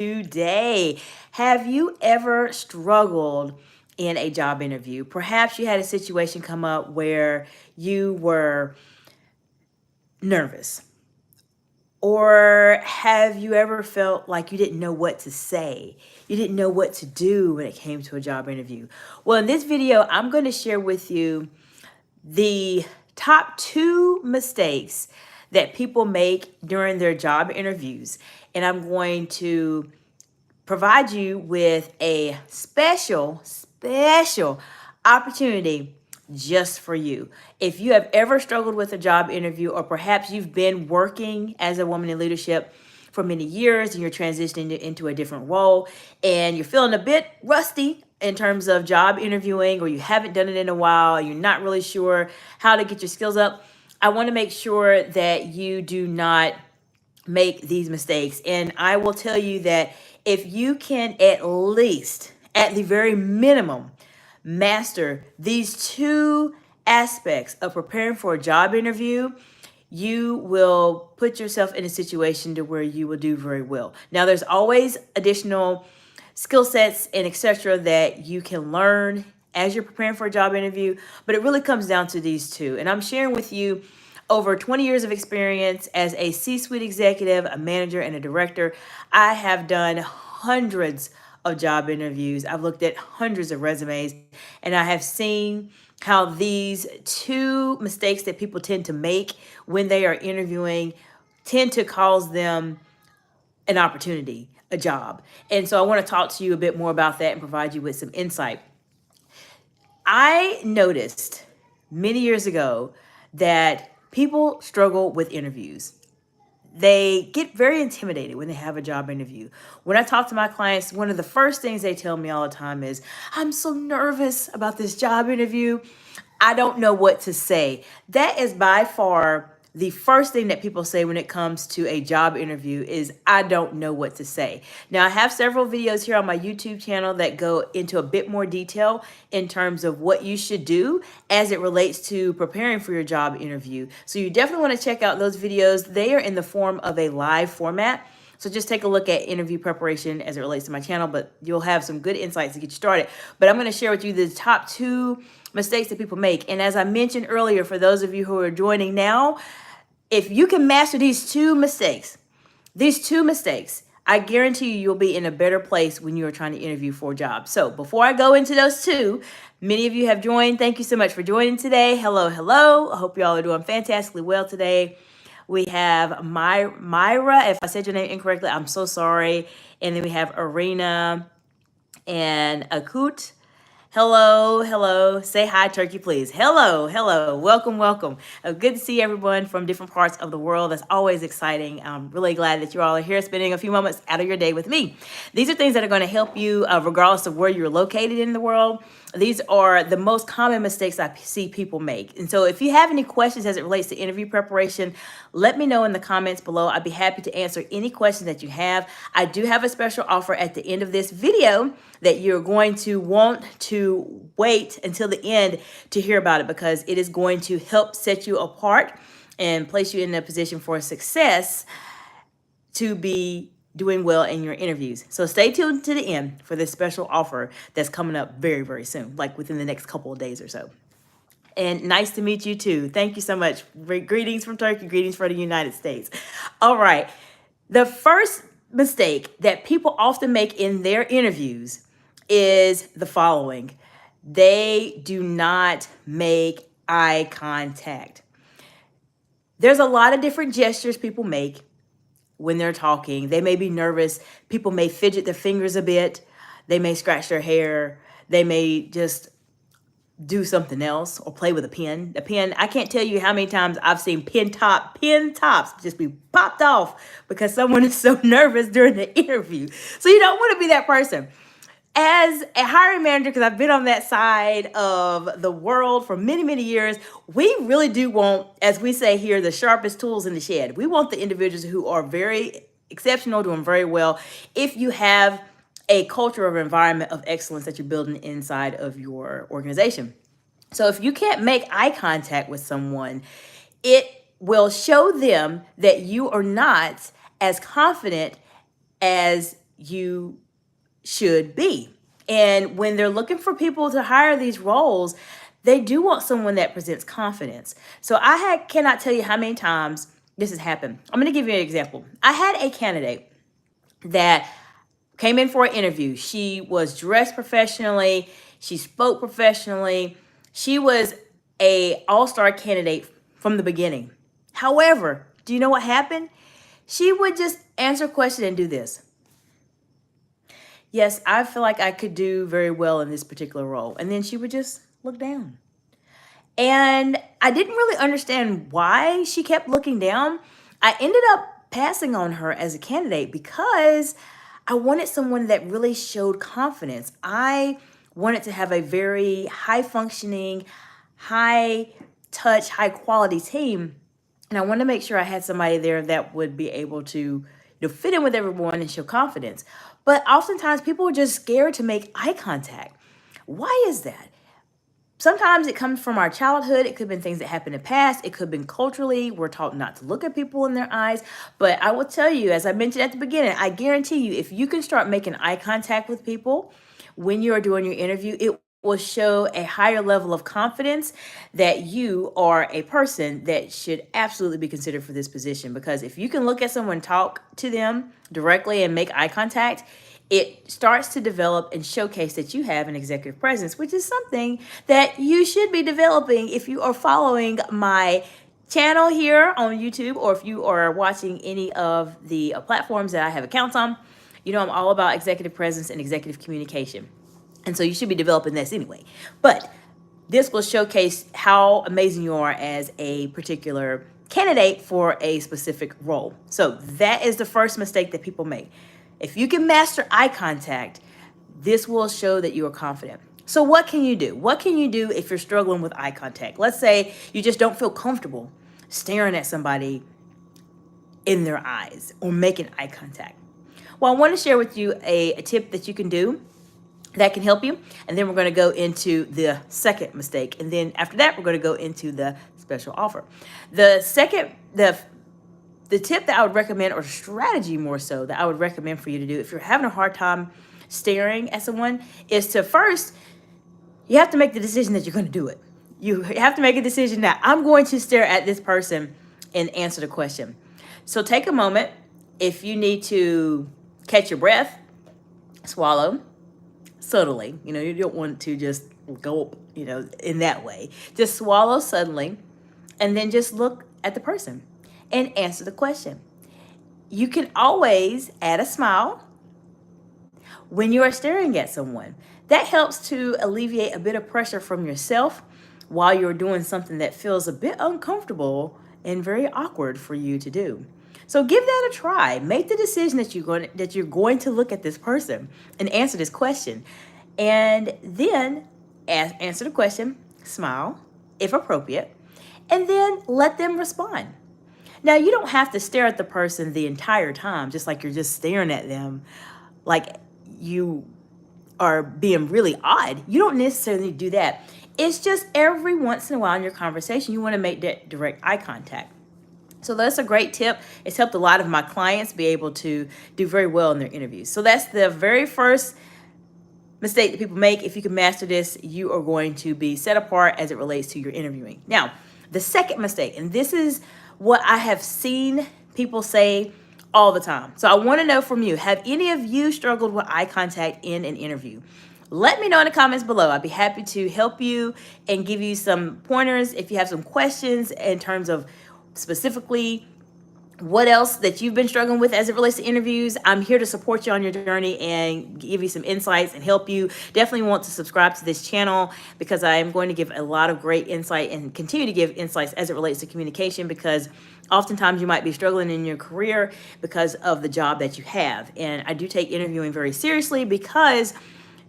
today. Have you ever struggled in a job interview? Perhaps you had a situation come up where you were nervous. Or have you ever felt like you didn't know what to say? You didn't know what to do when it came to a job interview? Well, in this video, I'm going to share with you the top 2 mistakes that people make during their job interviews. And I'm going to provide you with a special opportunity just for you. If you have ever struggled with a job interview, or perhaps you've been working as a woman in leadership for many years and you're transitioning into a different role and you're feeling a bit rusty in terms of job interviewing, or you haven't done it in a while, you're not really sure how to get your skills up, I want to make sure that you do not make these mistakes. And I will tell you that if you can at least, at the very minimum, master these 2 aspects of preparing for a job interview, you will put yourself in a situation to where you will do very well. Now, there's always additional skill sets and etc. that you can learn as you're preparing for a job interview, but it really comes down to these 2. And I'm sharing with you over 20 years of experience as a C-suite executive, a manager, and a director. I have done hundreds of job interviews. I've looked at hundreds of resumes, and I have seen how these 2 mistakes that people tend to make when they are interviewing tend to cause them an opportunity, a job. And so I want to talk to you a bit more about that and provide you with some insight. I noticed many years ago that people struggle with interviews. They get very intimidated when they have a job interview. When I talk to my clients, one of the first things they tell me all the time is, I'm so nervous about this job interview. I don't know what to say. That is by far the first thing that people say when it comes to a job interview is, I don't know what to say. Now, I have several videos here on my YouTube channel that go into a bit more detail in terms of what you should do as it relates to preparing for your job interview. So you definitely want to check out those videos. They are in the form of a live format. So just take a look at interview preparation as it relates to my channel, but you'll have some good insights to get you started. But I'm going to share with you the top 2 mistakes that people make. And as I mentioned earlier, for those of you who are joining now, if you can master these 2 mistakes, I guarantee you'll be in a better place when you are trying to interview for a job. So before I go into those 2, many of you have joined. Thank you so much for joining today. Hello. I hope y'all are doing fantastically well today. We have Myra. If I said your name incorrectly, I'm so sorry. And then we have Arena and Akut. Hello. Say hi, Turkey, please. Hello. Welcome. Good to see everyone from different parts of the world. That's always exciting. I'm really glad that you all are here spending a few moments out of your day with me. These are things that are going to help you regardless of where you're located in the world. These are the most common mistakes I see people make. And so if you have any questions as it relates to interview preparation, let me know in the comments below. I'd be happy to answer any questions that you have. I do have a special offer at the end of this video that you're going to want to wait until the end to hear about it, because it is going to help set you apart and place you in a position for success to be doing well in your interviews. So stay tuned to the end for this special offer that's coming up very, very soon, like within the next couple of days or so. And nice to meet you too. Thank you so much. Greetings from Turkey, greetings from the United States. All right. The first mistake that people often make in their interviews is the following. They do not make eye contact. There's a lot of different gestures people make when they're talking. They may be nervous. People may fidget their fingers a bit. They may scratch their hair. They may just do something else or play with a pen. A pen, I can't tell you how many times I've seen pen tops just be popped off because someone is so nervous during the interview. So you don't want to be that person. As a hiring manager, because I've been on that side of the world for many, many years, we really do want, as we say here, the sharpest tools in the shed. We want the individuals who are very exceptional, doing very well. If you have a culture or environment of excellence that you're building inside of your organization. So if you can't make eye contact with someone, it will show them that you are not as confident as you should be. And when they're looking for people to hire these roles, they do want someone that presents confidence. So cannot tell you how many times this has happened. I'm going to give you an example. I had a candidate that came in for an interview. She was dressed professionally. She spoke professionally. She was a all-star candidate from the beginning. However, do you know what happened? She would just answer a question and do this. Yes, I feel like I could do very well in this particular role. And then she would just look down. And I didn't really understand why she kept looking down. I ended up passing on her as a candidate because I wanted someone that really showed confidence. I wanted to have a very high functioning, high touch, high quality team. And I wanted to make sure I had somebody there that would be able to fit in with everyone and show confidence. But oftentimes people are just scared to make eye contact. Why is that? Sometimes it comes from our childhood. It could have been things that happened in the past. It could have been culturally. We're taught not to look at people in their eyes. But I will tell you, as I mentioned at the beginning, I guarantee you, if you can start making eye contact with people when you are doing your interview, it will show a higher level of confidence that you are a person that should absolutely be considered for this position. Because if you can look at someone, talk to them directly and make eye contact, it starts to develop and showcase that you have an executive presence, which is something that you should be developing if you are following my channel here on YouTube, or if you are watching any of the platforms that I have accounts on. You know, I'm all about executive presence and executive communication. And so you should be developing this anyway. But this will showcase how amazing you are as a particular candidate for a specific role. So that is the first mistake that people make. If you can master eye contact, this will show that you are confident. So what can you do? What can you do if you're struggling with eye contact? Let's say you just don't feel comfortable staring at somebody in their eyes or making eye contact. Well, I want to share with you a tip that you can do that can help you. And then we're going to go into the second mistake. And then after that, we're going to go into the special offer. The tip that I would recommend, or strategy more so, that I would recommend for you to do if you're having a hard time staring at someone, is to first, you have to make the decision that you're going to do it. You have to make a decision that I'm going to stare at this person and answer the question. So take a moment. If you need to catch your breath, swallow subtly. You know, you don't want to just go, in that way. Just swallow suddenly and then just look at the person and answer the question. You can always add a smile when you are staring at someone. That helps to alleviate a bit of pressure from yourself while you're doing something that feels a bit uncomfortable and very awkward for you to do. So give that a try. Make the decision that you're going to look at this person and answer this question. And then answer the question, smile, if appropriate, and then let them respond. Now, you don't have to stare at the person the entire time, just like you're just staring at them like you are being really odd. You don't necessarily do that. It's just every once in a while in your conversation, you want to make that direct eye contact. So that's a great tip. It's helped a lot of my clients be able to do very well in their interviews. So that's the very first mistake that people make. If you can master this, you are going to be set apart as it relates to your interviewing. Now, the second mistake, and this is what I have seen people say all the time. So I want to know from you, have any of you struggled with eye contact in an interview? Let me know in the comments below. I'd be happy to help you and give you some pointers if you have some questions in terms of specifically what else that you've been struggling with as it relates to interviews. I'm here to support you on your journey and give you some insights and help you. Definitely want to subscribe to this channel because I am going to give a lot of great insight and continue to give insights as it relates to communication, because oftentimes you might be struggling in your career because of the job that you have. And I do take interviewing very seriously because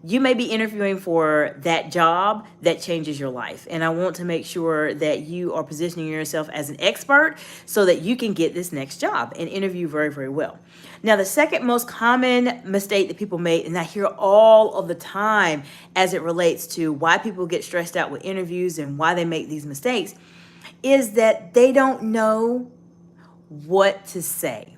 you may be interviewing for that job that changes your life. And I want to make sure that you are positioning yourself as an expert so that you can get this next job and interview very, very well. Now, the second most common mistake that people make, and I hear all of the time as it relates to why people get stressed out with interviews and why they make these mistakes, is that they don't know what to say.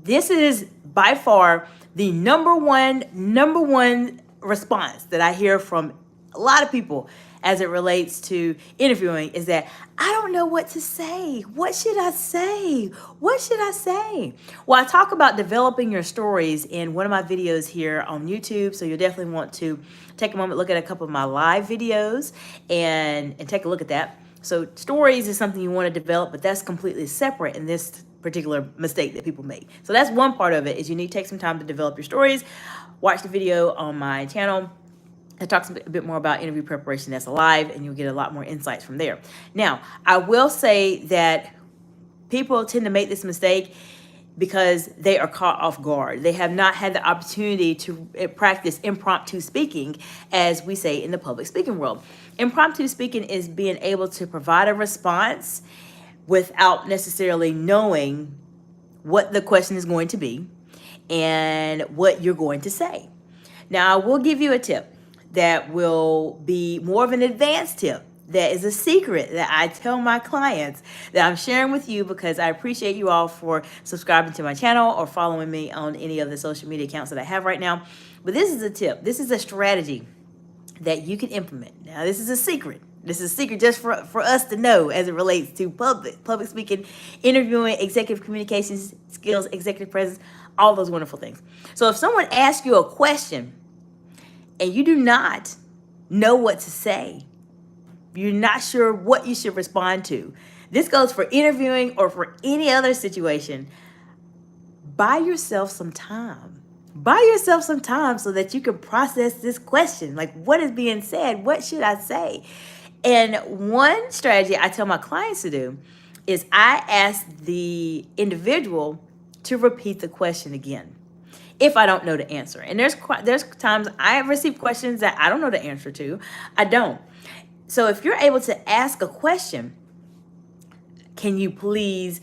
This is by far The number one response that I hear from a lot of people as it relates to interviewing is that I don't know what to say. What should I say? What should I say? Well, I talk about developing your stories in one of my videos here on YouTube, so you'll definitely want to take a moment, look at a couple of my live videos and take a look at that. So stories is something you want to develop, but that's completely separate in this particular mistake that people make. So that's one part of it, is you need to take some time to develop your stories. Watch the video on my channel. It talks a bit more about interview preparation that's live, and you'll get a lot more insights from there. Now, I will say that people tend to make this mistake because they are caught off guard. They have not had the opportunity to practice impromptu speaking, as we say in the public speaking world. Impromptu speaking is being able to provide a response without necessarily knowing what the question is going to be and what you're going to say. Now, I will give you a tip that will be more of an advanced tip. That is a secret that I tell my clients that I'm sharing with you, because I appreciate you all for subscribing to my channel or following me on any of the social media accounts that I have right now. But this is a tip. This is a strategy that you can implement. Now, this is a secret. This is a secret just for us to know as it relates to public speaking, interviewing, executive communications skills, executive presence, all those wonderful things. So if someone asks you a question and you do not know what to say, you're not sure what you should respond to, this goes for interviewing or for any other situation, buy yourself some time. Buy yourself some time so that you can process this question. Like, what is being said? What should I say? And one strategy I tell my clients to do is I ask the individual to repeat the question again if I don't know the answer. And there's times I have received questions that I don't know the answer to. I don't. So if you're able to ask a question, can you please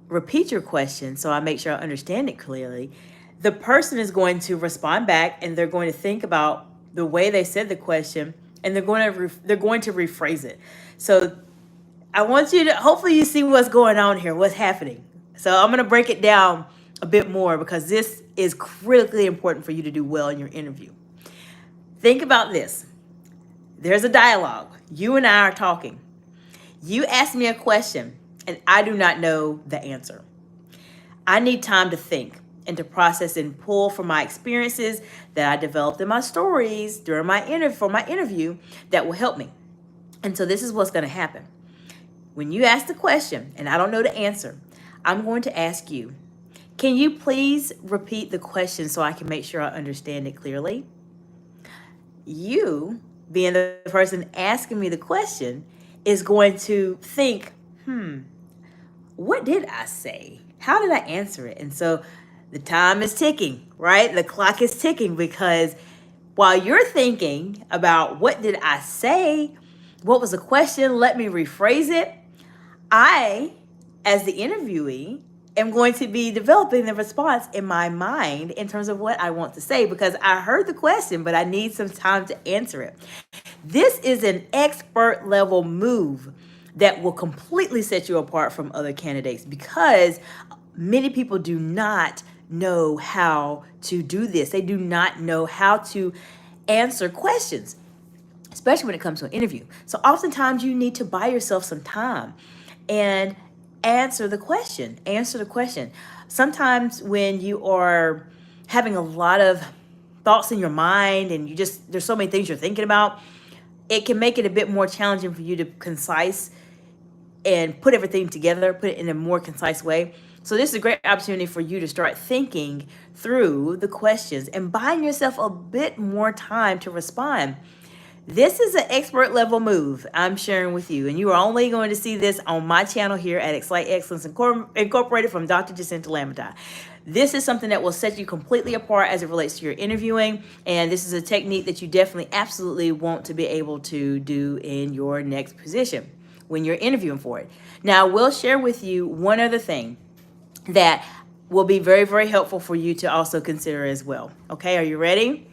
repeat your question so I make sure I understand it clearly? The person is going to respond back, and they're going to think about the way they said the question, and they're going to rephrase it. So I want you to, hopefully you see what's going on here, what's happening. So I'm going to break it down a bit more, because this is critically important for you to do well in your interview. Think about this. There's a dialogue. You and I are talking. You ask me a question, and I do not know the answer. I need time to think and to process and pull from my experiences that I developed in my stories during my interview that will help me. And so this is what's going to happen. When you ask the question and I don't know the answer, I'm going to ask you, can you please repeat the question so I can make sure I understand it clearly? You, being the person asking me the question, is going to think, what did I say? How did I answer it? And so the time is ticking, right? The clock is ticking, because while you're thinking about what did I say, what was the question, let me rephrase it, I, as the interviewee, am going to be developing the response in my mind in terms of what I want to say, because I heard the question, but I need some time to answer it. This is an expert level move that will completely set you apart from other candidates, because many people do not know how to do this. They do not know how to answer questions, especially when it comes to an interview. So oftentimes you need to buy yourself some time and answer the question. Sometimes when you are having a lot of thoughts in your mind and there's so many things you're thinking about, it can make it a bit more challenging for you to concise and put everything together, put it in a more concise way. So this is a great opportunity for you to start thinking through the questions and buying yourself a bit more time to respond. This is an expert level move I'm sharing with you, and you are only going to see this on my channel here at Excite Excellence Incorporated from Dr. Jacinta Lamberti. This is something that will set you completely apart as it relates to your interviewing, and this is a technique that you definitely, absolutely want to be able to do in your next position when you're interviewing for it. Now, I will share with you one other thing that will be very, very helpful for you to also consider as well. Okay, are you ready?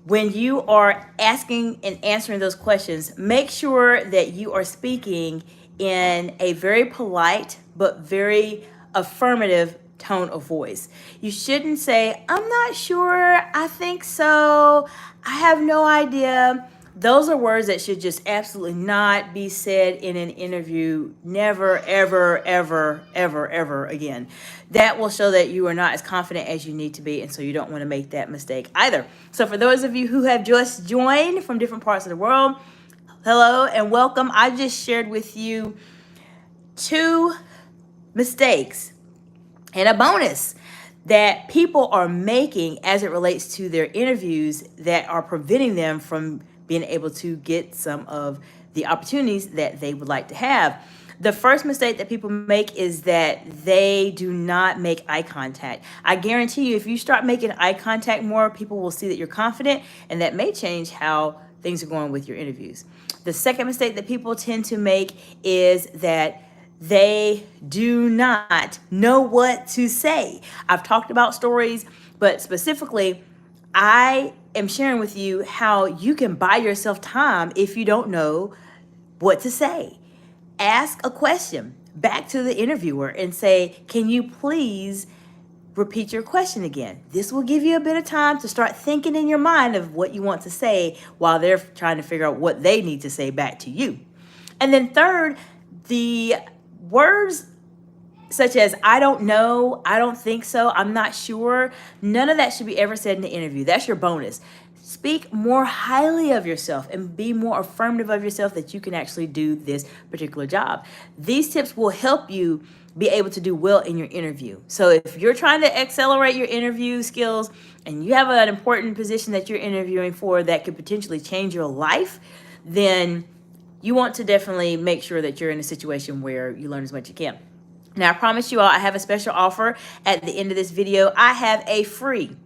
When you are asking and answering those questions, make sure that you are speaking in a very polite but very affirmative tone of voice. You shouldn't say, I'm not sure, I think so, I have no idea. Those are words that should just absolutely not be said in an interview. Never, ever, ever, ever, ever again. That will show that you are not as confident as you need to be, and so you don't want to make that mistake either. So for those of you who have just joined from different parts of the world, hello and welcome. I just shared with you 2 mistakes and a bonus that people are making as it relates to their interviews that are preventing them from being able to get some of the opportunities that they would like to have. The first mistake that people make is that they do not make eye contact. I guarantee you, if you start making eye contact more, people will see that you're confident, and that may change how things are going with your interviews. The second mistake that people tend to make is that they do not know what to say. I've talked about stories, but specifically, I am sharing with you how you can buy yourself time if you don't know what to say. Ask a question back to the interviewer and say, can you please repeat your question again? This will give you a bit of time to start thinking in your mind of what you want to say while they're trying to figure out what they need to say back to you. And then third, the words such as I don't know, I don't think so, I'm not sure, none of that should be ever said in the interview. That's your bonus. Speak more highly of yourself and be more affirmative of yourself that you can actually do this particular job. These tips will help you be able to do well in your interview. So if you're trying to accelerate your interview skills and you have an important position that you're interviewing for that could potentially change your life, then you want to definitely make sure that you're in a situation where you learn as much as you can. Now, I promise you all, I have a special offer at the end of this video. I have a free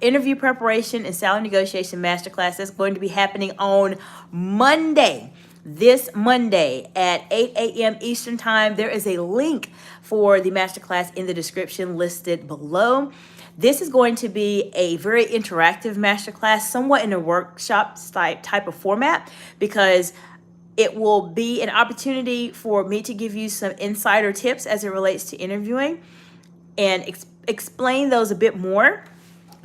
interview preparation and salary negotiation masterclass that's going to be happening on Monday. This Monday at 8 a.m. Eastern Time. There is a link for the masterclass in the description listed below. This is going to be a very interactive masterclass, somewhat in a workshop type of format, because it will be an opportunity for me to give you some insider tips as it relates to interviewing and explain those a bit more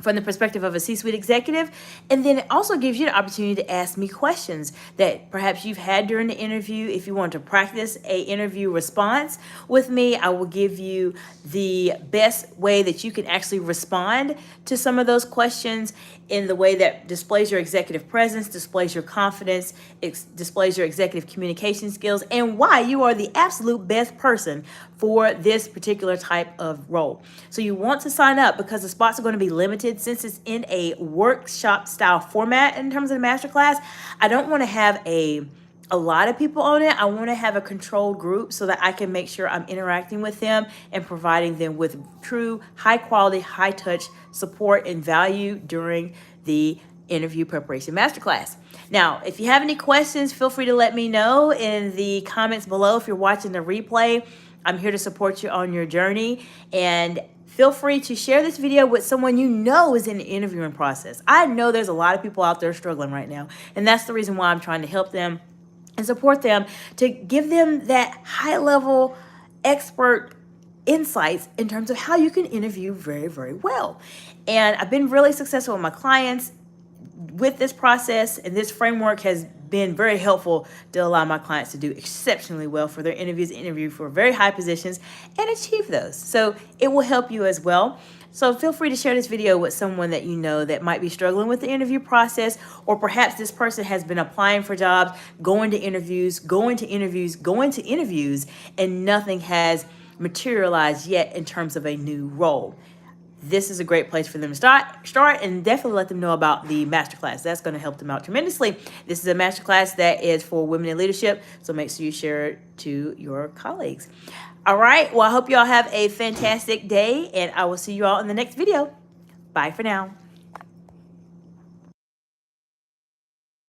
from the perspective of a C-suite executive. And then it also gives you the opportunity to ask me questions that perhaps you've had during the interview. If you want to practice a interview response with me, I will give you the best way that you can actually respond to some of those questions in the way that displays your executive presence, displays your confidence, displays your executive communication skills, and why you are the absolute best person for this particular type of role. So you want to sign up because the spots are going to be limited since it's in a workshop style format in terms of the masterclass. I don't want to have a lot of people on it. I want to have a controlled group so that I can make sure I'm interacting with them and providing them with true high quality, high touch support and value during the interview preparation masterclass. Now, if you have any questions, feel free to let me know in the comments below. If you're watching the replay, I'm here to support you on your journey, and feel free to share this video with someone you know is in the interviewing process. I know there's a lot of people out there struggling right now, and that's the reason why I'm trying to help them and support them to give them that high-level expert insights in terms of how you can interview very, very well. And I've been really successful with my clients with this process, and this framework has been very helpful to allow my clients to do exceptionally well for their interviews, interview for very high positions, and achieve those. So it will help you as well. So feel free to share this video with someone that you know that might be struggling with the interview process, or perhaps this person has been applying for jobs, going to interviews, and nothing has materialized yet in terms of a new role. This is a great place for them to start, and definitely let them know about the masterclass. That's going to help them out tremendously. This is a masterclass that is for women in leadership, so make sure you share it to your colleagues. All right, well, I hope you all have a fantastic day, and I will see you all in the next video. Bye for now.